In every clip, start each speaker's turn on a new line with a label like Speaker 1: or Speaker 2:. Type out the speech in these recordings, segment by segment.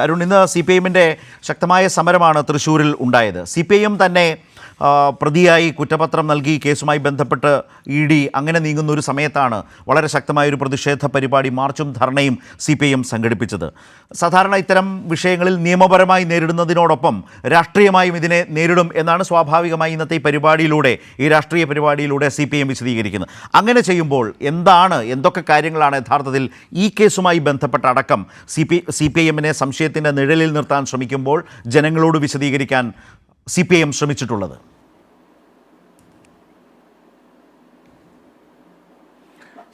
Speaker 1: അരുൺ, ഇന്ന് CPIM-ന്റെ ശക്തമായ സമരമാണ് തൃശ്ശൂരിൽ ഉണ്ടായത്. CPIM തന്നെ പ്രതിയായി കുറ്റപത്രം നൽകി കേസുമായി ബന്ധപ്പെട്ട് ED അങ്ങനെ നീങ്ങുന്ന ഒരു സമയത്താണ് വളരെ ശക്തമായൊരു പ്രതിഷേധ പരിപാടി, മാർച്ചും ധർണയും CPIM സംഘടിപ്പിച്ചത്. സാധാരണ ഇത്തരം വിഷയങ്ങളിൽ നിയമപരമായി നേരിടുന്നതിനോടൊപ്പം രാഷ്ട്രീയമായും ഇതിനെ നേരിടും എന്നാണ് സ്വാഭാവികമായി ഇന്നത്തെ ഈ പരിപാടിയിലൂടെ, ഈ രാഷ്ട്രീയ പരിപാടിയിലൂടെ CPIM വിശദീകരിക്കുന്നത്. അങ്ങനെ ചെയ്യുമ്പോൾ എന്തൊക്കെ കാര്യങ്ങളാണ് യഥാർത്ഥത്തിൽ ഈ കേസുമായി ബന്ധപ്പെട്ട അടക്കം CPIM-നെ സംശയത്തിൻ്റെ നിഴലിൽ നിർത്താൻ ശ്രമിക്കുമ്പോൾ ജനങ്ങളോട് വിശദീകരിക്കാൻ CPIM ശ്രമിച്ചിട്ടുള്ളത്?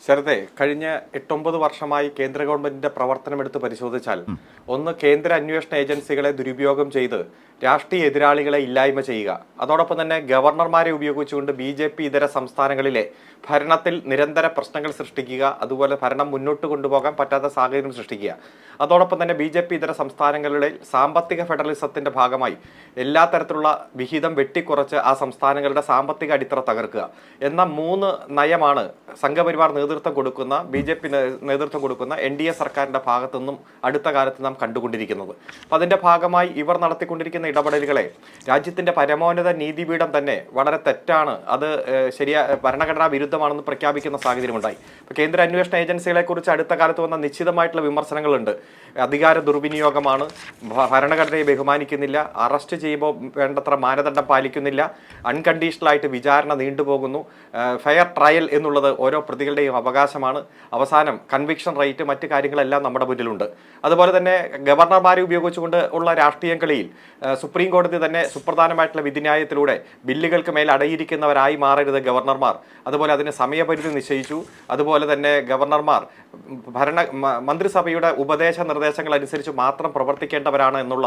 Speaker 2: ശരതേ, കഴിഞ്ഞ 8-9 വർഷമായി കേന്ദ്ര ഗവൺമെന്റിന്റെ പ്രവർത്തനമെടുത്ത് പരിശോധിച്ചാൽ, ഒന്ന്, കേന്ദ്ര അന്വേഷണ ഏജൻസികളെ ദുരുപയോഗം ചെയ്ത് രാഷ്ട്രീയ എതിരാളികളെ ഇല്ലായ്മ ചെയ്യുക, അതോടൊപ്പം തന്നെ ഗവർണർമാരെ ഉപയോഗിച്ചുകൊണ്ട് BJP ഇതര സംസ്ഥാനങ്ങളിലെ ഭരണത്തിൽ നിരന്തര പ്രശ്നങ്ങൾ സൃഷ്ടിക്കുക, അതുപോലെ ഭരണം മുന്നോട്ട് കൊണ്ടുപോകാൻ പറ്റാത്ത സാഹചര്യം സൃഷ്ടിക്കുക, അതോടൊപ്പം തന്നെ BJP ഇതര സംസ്ഥാനങ്ങളുടെ സാമ്പത്തിക ഫെഡറലിസത്തിന്റെ ഭാഗമായി എല്ലാ തരത്തിലുള്ള വിഹിതം വെട്ടിക്കുറച്ച് ആ സംസ്ഥാനങ്ങളുടെ സാമ്പത്തിക അടിത്തറ തകർക്കുക എന്ന 3 നയമാണ് സംഘപരിവാർ നേതൃത്വം കൊടുക്കുന്ന BJP നേതൃത്വം കൊടുക്കുന്ന NDA സർക്കാരിന്റെ ഭാഗത്തു നിന്നും അടുത്ത കാലത്ത് നാം കണ്ടുകൊണ്ടിരിക്കുന്നത്. അപ്പം അതിന്റെ ഭാഗമായി ഇവർ നടത്തിക്കൊണ്ടിരിക്കുന്ന ഇടപെടലുകളെ രാജ്യത്തിന്റെ പരമോന്നത നീതിപീഠം തന്നെ വളരെ തെറ്റാണ്, അത് ഭരണഘടനാ വിരുദ്ധമാണെന്ന് പ്രഖ്യാപിക്കുന്ന സാഹചര്യമുണ്ടായി. ഇപ്പൊ കേന്ദ്ര അന്വേഷണ ഏജൻസികളെ കുറിച്ച് അടുത്ത കാലത്ത് വന്ന നിശ്ചിതമായിട്ടുള്ള വിമർശനങ്ങളുണ്ട്. അധികാര ദുർവിനിയോഗമാണ്, ഭരണഘടനയെ ബഹുമാനിക്കുന്നില്ല, അറസ്റ്റ് ചെയ്യുമ്പോൾ വേണ്ടത്ര മാനദണ്ഡം പാലിക്കുന്നില്ല, അൺകണ്ടീഷണൽ ആയിട്ട് വിചാരണ നീണ്ടുപോകുന്നു, ഫെയർ ട്രയൽ എന്നുള്ളത് ഓരോ പ്രതികളുടെയും അവകാശമാണ്, അവസാനം കൺവിക്ഷൻ റേറ്റ്, മറ്റു കാര്യങ്ങളെല്ലാം നമ്മുടെ മുന്നിലുണ്ട്. അതുപോലെ തന്നെ ഗവർണർമാരെ ഉപയോഗിച്ചുകൊണ്ട് ഉള്ള രാഷ്ട്രീയ കളിയിൽ സുപ്രീം കോടതി തന്നെ സുപ്രധാനമായിട്ടുള്ള വിധിന്യായത്തിലൂടെ ബില്ലുകൾക്ക് മേൽ അടയിരിക്കുന്നവരായി മാറരുത് ഗവർണർമാർ, അതുപോലെ അതിന് സമയപരിധി നിശ്ചയിച്ചു. അതുപോലെ തന്നെ ഗവർണർമാർ മന്ത്രിസഭയുടെ ഉപദേശ നിർദ്ദേശങ്ങൾ അനുസരിച്ച് മാത്രം പ്രവർത്തിക്കേണ്ടവരാണ് എന്നുള്ള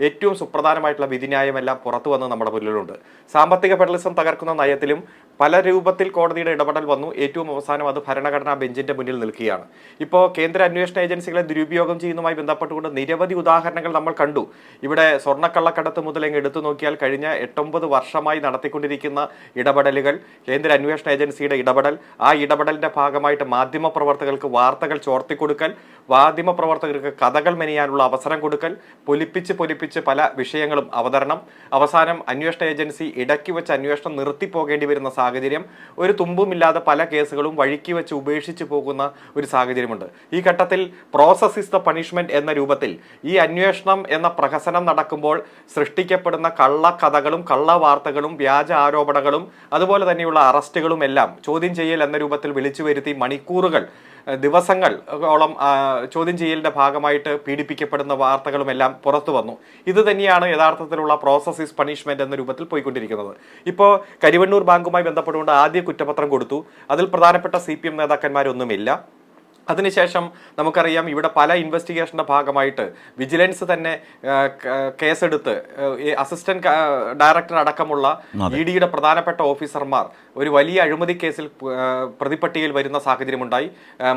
Speaker 2: ഏറ്റവും സുപ്രധാനമായിട്ടുള്ള വിധിന്യായമെല്ലാം പുറത്തു വന്ന് നമ്മുടെ മുന്നിലുണ്ട്. സാമ്പത്തിക ഫെഡറലിസം തകർക്കുന്ന നയത്തിലും പല രൂപത്തിൽ കോടതിയുടെ ഇടപെടൽ വന്നു. ഏറ്റവും അവസാനം അത് ഭരണഘടനാ ബെഞ്ചിന്റെ മുന്നിൽ നിൽക്കുകയാണ്. ഇപ്പോൾ കേന്ദ്ര അന്വേഷണ ഏജൻസികളെ ദുരുപയോഗം ചെയ്യുന്നതുമായി ബന്ധപ്പെട്ടുകൊണ്ട് നിരവധി ഉദാഹരണങ്ങൾ നമ്മൾ കണ്ടു. ഇവിടെ സ്വർണ്ണക്കള്ളക്കടത്ത് മുതൽ എടുത്തു നോക്കിയാൽ കഴിഞ്ഞ 8-9 വർഷമായി നടത്തിക്കൊണ്ടിരിക്കുന്ന ഇടപെടലുകൾ, കേന്ദ്ര അന്വേഷണ ഏജൻസിയുടെ ഇടപെടൽ, ആ ഇടപെടലിന്റെ ഭാഗമായിട്ട് മാധ്യമപ്രവർത്തകർക്ക് വാർത്തകൾ ചോർത്തിക്കൊടുക്കൽ, മാധ്യമപ്രവർത്തകർക്ക് കഥകൾ മെനയാനുള്ള അവസരം കൊടുക്കൽ, പൊലിപ്പിച്ച് പല വിഷയങ്ങളും അവതരണം, അവസാനം അന്വേഷണ ഏജൻസി ഇടയ്ക്ക് വെച്ച് അന്വേഷണം നിർത്തിപ്പോകേണ്ടി വരുന്ന സാഹചര്യം, ഒരു തുമ്പുമില്ലാതെ പല കേസുകളും വഴിക്ക് വെച്ച് ഉപേക്ഷിച്ച് പോകുന്ന ഒരു സാഹചര്യമുണ്ട്. ഈ ഘട്ടത്തിൽ പ്രോസസ് ഇസ് ദ പണിഷ്മെന്റ് എന്ന രൂപത്തിൽ ഈ അന്വേഷണം എന്ന പ്രഹസനം നടക്കുമ്പോൾ സൃഷ്ടിക്കപ്പെടുന്ന കള്ളക്കഥകളും കള്ളവാർത്തകളും വ്യാജ ആരോപണങ്ങളും അതുപോലെ തന്നെയുള്ള അറസ്റ്റുകളും എല്ലാം ചോദ്യം ചെയ്യൽ എന്ന രൂപത്തിൽ വിളിച്ചു വരുത്തി മണിക്കൂറുകൾ, ദിവസങ്ങളോളം ചോദ്യം ചെയ്യലിന്റെ ഭാഗമായിട്ട് പീഡിപ്പിക്കപ്പെടുന്ന വാർത്തകളുമെല്ലാം പുറത്തു വന്നു. ഇത് തന്നെയാണ് യഥാർത്ഥത്തിലുള്ള പ്രോസസ് ഈസ് പണിഷ്മെന്റ് എന്ന രൂപത്തിൽ പോയിക്കൊണ്ടിരിക്കുന്നത്. ഇപ്പോൾ കരിവണ്ണൂർ ബാങ്കുമായി ബന്ധപ്പെട്ടുകൊണ്ട് ആദ്യ കുറ്റപത്രം കൊടുത്തു. അതിൽ പ്രധാനപ്പെട്ട CPM നേതാക്കന്മാരൊന്നുമില്ല. അതിനുശേഷം നമുക്കറിയാം, ഇവിടെ പല ഇൻവെസ്റ്റിഗേഷന്റെ ഭാഗമായിട്ട് വിജിലൻസ് തന്നെ കേസെടുത്ത് അസിസ്റ്റന്റ് ഡയറക്ടർ അടക്കമുള്ള ED-യുടെ പ്രധാനപ്പെട്ട ഓഫീസർമാർ ഒരു വലിയ അഴിമതി കേസിൽ പ്രതിപട്ടികയിൽ വരുന്ന സാഹചര്യമുണ്ടായി.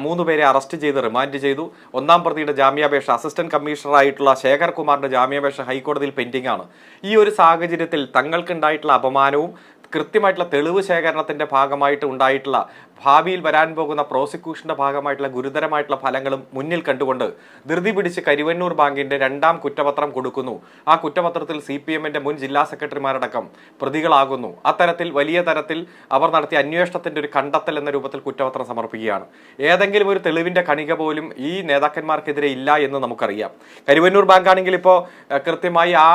Speaker 2: 3 പേരെ അറസ്റ്റ് ചെയ്ത് റിമാൻഡ് ചെയ്തു. 1-ാം പ്രതിയുടെ ജാമ്യാപേക്ഷ, അസിസ്റ്റന്റ് കമ്മീഷണറായിട്ടുള്ള ശേഖർ കുമാറിന്റെ ജാമ്യാപേക്ഷ ഹൈക്കോടതിയിൽ പെൻഡിംഗ് ആണ്. ഈ ഒരു സാഹചര്യത്തിൽ തങ്ങൾക്കുണ്ടായിട്ടുള്ള അപമാനവും കൃത്യമായിട്ടുള്ള തെളിവ് ശേഖരണത്തിന്റെ ഭാഗമായിട്ട് ഉണ്ടായിട്ടുള്ള ഭാവിയിൽ വരാൻ പോകുന്ന പ്രോസിക്യൂഷന്റെ ഭാഗമായിട്ടുള്ള ഗുരുതരമായിട്ടുള്ള ഫലങ്ങളും മുന്നിൽ കണ്ടുകൊണ്ട് ധൃതി പിടിച്ച് കരിവണ്ണൂർ ബാങ്കിന്റെ 2-ാം കുറ്റപത്രം കൊടുക്കുന്നു. ആ കുറ്റപത്രത്തിൽ CPM-ന്റെ മുൻ ജില്ലാ സെക്രട്ടറിമാരടക്കം പ്രതികളാകുന്നു. അത്തരത്തിൽ വലിയ തരത്തിൽ അവർ നടത്തിയ അന്വേഷണത്തിന്റെ ഒരു കണ്ടെത്തൽ എന്ന രൂപത്തിൽ കുറ്റപത്രം സമർപ്പിക്കുകയാണ്. ഏതെങ്കിലും ഒരു തെളിവിന്റെ കണിക പോലും ഈ നേതാക്കന്മാർക്കെതിരെ ഇല്ല എന്ന് നമുക്കറിയാം. കരിവണ്ണൂർ ബാങ്ക് ആണെങ്കിൽ ഇപ്പോൾ കൃത്യമായി ആ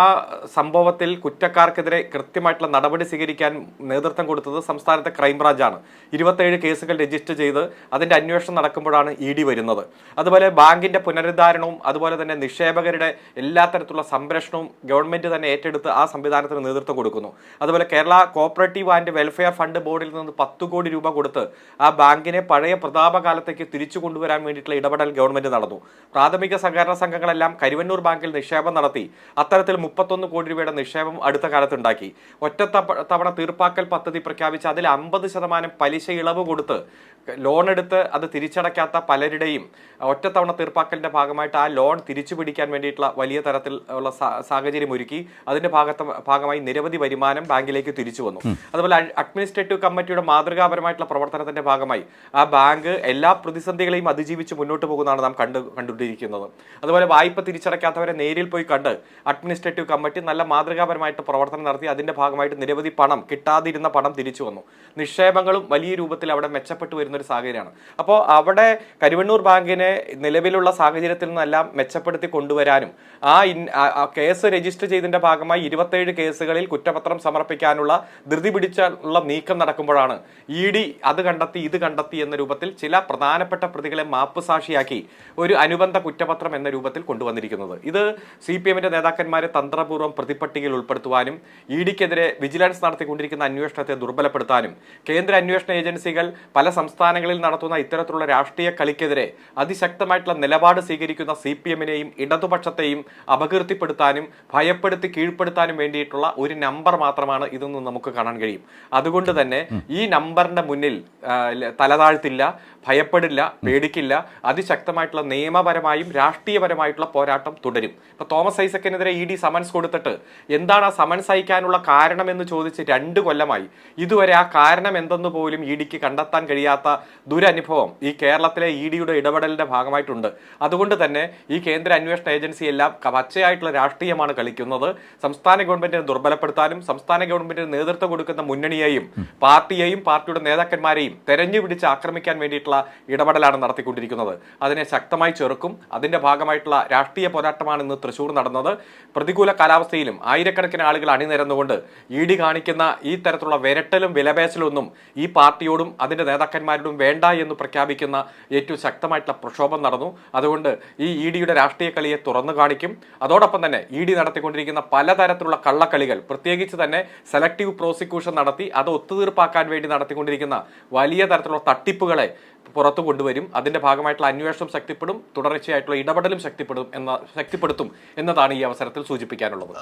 Speaker 2: സംഭവത്തിൽ കുറ്റക്കാർക്കെതിരെ കൃത്യമായിട്ടുള്ള നടപടി സ്വീകരിക്കാൻ നേതൃത്വം കൊടുത്തത് സംസ്ഥാനത്തെ ക്രൈംബ്രാഞ്ചാണ്. 27 കേസുകൾ രജിസ്റ്റർ ചെയ്ത് അതിന്റെ അന്വേഷണം നടക്കുമ്പോഴാണ് ED വരുന്നത്. അതുപോലെ ബാങ്കിന്റെ പുനരുദ്ധാരണവും അതുപോലെ തന്നെ നിക്ഷേപകരുടെ എല്ലാ തരത്തിലുള്ള സംരക്ഷണവും ഗവൺമെന്റ് തന്നെ ഏറ്റെടുത്ത് ആ സംവിധാനത്തിന് നേതൃത്വം കൊടുക്കുന്നു. അതുപോലെ Kerala cooperative and welfare fund ബോർഡിൽ നിന്ന് 10 കോടി രൂപ കൊടുത്ത് ആ ബാങ്കിനെ പഴയ പ്രതാപകാലത്തേക്ക് തിരിച്ചു കൊണ്ടുവരാൻ വേണ്ടിയിട്ടുള്ള ഇടപെടൽ ഗവൺമെന്റ് നടന്നു. പ്രാഥമിക സഹകരണ സംഘങ്ങളെല്ലാം കരിവണ്ണൂർ ബാങ്കിൽ നിക്ഷേപം നടത്തി. അത്തരത്തിൽ 31 കോടി രൂപയുടെ നിക്ഷേപം അടുത്ത കാലത്തുണ്ടാക്കി. ഒറ്റത്തവണ തീർപ്പ് തീർപ്പാക്കൽ പദ്ധതി പ്രഖ്യാപിച്ച് അതിൽ 50% പലിശ ഇളവ് കൊടുത്ത് ലോൺ എടുത്ത് അത് തിരിച്ചടയ്ക്കാത്ത പലരുടെയും ഒറ്റത്തവണ തീർപ്പാക്കലിന്റെ ഭാഗമായിട്ട് ആ ലോൺ തിരിച്ചു പിടിക്കാൻ വേണ്ടിയിട്ടുള്ള വലിയ തരത്തിൽ ഉള്ള സാഹചര്യം ഒരുക്കി അതിന്റെ ഭാഗമായി നിരവധി വരുമാനം ബാങ്കിലേക്ക് തിരിച്ചു വന്നു. അതുപോലെ അഡ്മിനിസ്ട്രേറ്റീവ് കമ്മിറ്റിയുടെ മാതൃകാപരമായിട്ടുള്ള പ്രവർത്തനത്തിന്റെ ഭാഗമായി ആ ബാങ്ക് എല്ലാ പ്രതിസന്ധികളെയും അതിജീവിച്ച് മുന്നോട്ട് പോകുന്നതാണ് നാം കണ്ടുകൊണ്ടിരിക്കുന്നത്. അതുപോലെ വായ്പ തിരിച്ചടയ്ക്കാത്തവരെ നേരിൽ പോയി കണ്ട് അഡ്മിനിസ്ട്രേറ്റീവ് കമ്മിറ്റി നല്ല മാതൃകാപരമായിട്ട് പ്രവർത്തനം നടത്തി അതിന്റെ ഭാഗമായിട്ട് നിരവധി പണം കിട്ടാതിരുന്ന പണം തിരിച്ചു വന്നു. നിക്ഷേപങ്ങളും വലിയ രൂപത്തിൽ അവിടെ മെച്ചപ്പെട്ടു വരുന്ന ഒരു സാഹചര്യമാണ്. അപ്പോൾ അവിടെ കരുവണ്ണൂർ ബാങ്കിനെ നിലവിലുള്ള സാഹചര്യത്തിൽ നിന്നെല്ലാം മെച്ചപ്പെടുത്തി കൊണ്ടുവരാനും ആ കേസ് രജിസ്റ്റർ ചെയ്തതിന്റെ ഭാഗമായി 27 കേസുകളിൽ കുറ്റപത്രം സമർപ്പിക്കാനുള്ള ധൃതി പിടിച്ചുള്ള നീക്കം നടക്കുമ്പോഴാണ് ED അത് കണ്ടെത്തി ഇത് കണ്ടെത്തി എന്ന രൂപത്തിൽ ചില പ്രധാനപ്പെട്ട പ്രതികളെ മാപ്പ് സാക്ഷിയാക്കി ഒരു അനുബന്ധ കുറ്റപത്രം എന്ന രൂപത്തിൽ കൊണ്ടുവന്നിരിക്കുന്നത്. ഇത് CPMന്റെ നേതാക്കന്മാരെ തന്ത്രപൂർവ്വം പ്രതിപട്ടികയിൽ ഉൾപ്പെടുത്തുവാനും EDക്കെതിരെ വിജിലൻസ് നടത്തിക്കൊണ്ടിരിക്കുന്ന അന്വേഷണത്തെ ദുർബലപ്പെടുത്താനും കേന്ദ്ര അന്വേഷണ ഏജൻസികൾ പല സംസ്ഥാനങ്ങളിൽ നടത്തുന്ന ഇത്തരത്തിലുള്ള രാഷ്ട്രീയ കളിക്കെതിരെ അതിശക്തമായിട്ടുള്ള നിലപാട് സ്വീകരിക്കുന്ന CPMനെയും ഇടതുപക്ഷത്തെയും അപകീർത്തിപ്പെടുത്താനും ഭയപ്പെടുത്തി കീഴ്പ്പെടുത്താനും വേണ്ടിയിട്ടുള്ള ഒരു നമ്പർ മാത്രമാണ് ഇതെന്ന് നമുക്ക് കാണാൻ കഴിയും. അതുകൊണ്ട് തന്നെ ഈ നമ്പറിന്റെ മുന്നിൽ തലതാഴ്ത്തില്ല, ഭയപ്പെടില്ല, പേടിക്കില്ല. അതിശക്തമായിട്ടുള്ള നിയമപരമായും രാഷ്ട്രീയപരമായിട്ടുള്ള പോരാട്ടം തുടരും. ഇപ്പൊ തോമസ് ഐസക്കിനെതിരെ ED സമൻസ് കൊടുത്തിട്ട് എന്താണ് ആ സമൻസ് അയക്കാനുള്ള കാരണം എന്ന് ചോദിച്ച് 2 കൊല്ലമായി. ഇതുവരെ ആ കാരണം എന്തെന്ന് പോലും EDക്ക് കണ്ടെത്താൻ കഴിയാത്ത ദുരനുഭവം ഈ കേരളത്തിലെ EDയുടെ ഇടപെടലിന്റെ ഭാഗമായിട്ടുണ്ട്. അതുകൊണ്ട് തന്നെ ഈ കേന്ദ്ര അന്വേഷണ ഏജൻസി എല്ലാം പച്ചയായിട്ടുള്ള രാഷ്ട്രീയമാണ് കളിക്കുന്നത്. സംസ്ഥാന ഗവൺമെന്റിനെ ദുർബലപ്പെടുത്താനും സംസ്ഥാന ഗവൺമെന്റിന് നേതൃത്വം കൊടുക്കുന്ന മുന്നണിയെയും പാർട്ടിയെയും പാർട്ടിയുടെ നേതാക്കന്മാരെയും തെരഞ്ഞുപിടിച്ച് ആക്രമിക്കാൻ വേണ്ടിയിട്ടുള്ള ഇടപെടലാണ് നടത്തിക്കൊണ്ടിരിക്കുന്നത്. അതിനെ ശക്തമായി ചെറുക്കും. അതിന്റെ ഭാഗമായിട്ടുള്ള രാഷ്ട്രീയ പോരാട്ടമാണ് ഇന്ന് തൃശൂർ നടന്നത്. പ്രതികൂല കാലാവസ്ഥയിലും ആയിരക്കണക്കിന് ആളുകൾ അണിനിരന്നുകൊണ്ട് ED കാണിക്കുന്ന ഈ തരത്തിലുള്ള വിരട്ടലും വിലപേശലൊന്നും ഈ പാർട്ടിയോടും അതിന്റെ നേതാക്കന്മാരോടും വേണ്ട എന്ന് പ്രഖ്യാപിക്കുന്ന ഏറ്റവും ശക്തമായിട്ടുള്ള പ്രക്ഷോഭം നടന്നു. അതുകൊണ്ട് ഈ EDയുടെ രാഷ്ട്രീയ കളിയെ തുറന്നു കാണിക്കും. അതോടൊപ്പം തന്നെ ED നടത്തിക്കൊണ്ടിരിക്കുന്ന പലതരത്തിലുള്ള കള്ളക്കളികൾ, പ്രത്യേകിച്ച് തന്നെ സെലക്ടീവ് പ്രോസിക്യൂഷൻ നടത്തി അത് ഒത്തുതീർപ്പാക്കാൻ വേണ്ടി നടത്തിക്കൊണ്ടിരിക്കുന്ന വലിയ തരത്തിലുള്ള തട്ടിപ്പുകളെ പുറത്തു കൊണ്ടുവരും. അതിന്റെ ഭാഗമായിട്ടുള്ള അന്വേഷണം ശക്തിപ്പെടും, തുടർച്ചയായിട്ടുള്ള ഇടപെടലും ശക്തിപ്പെടുത്തും എന്നതാണ് ഈ അവസരത്തിൽ സൂചിപ്പിക്കാനുള്ളത്.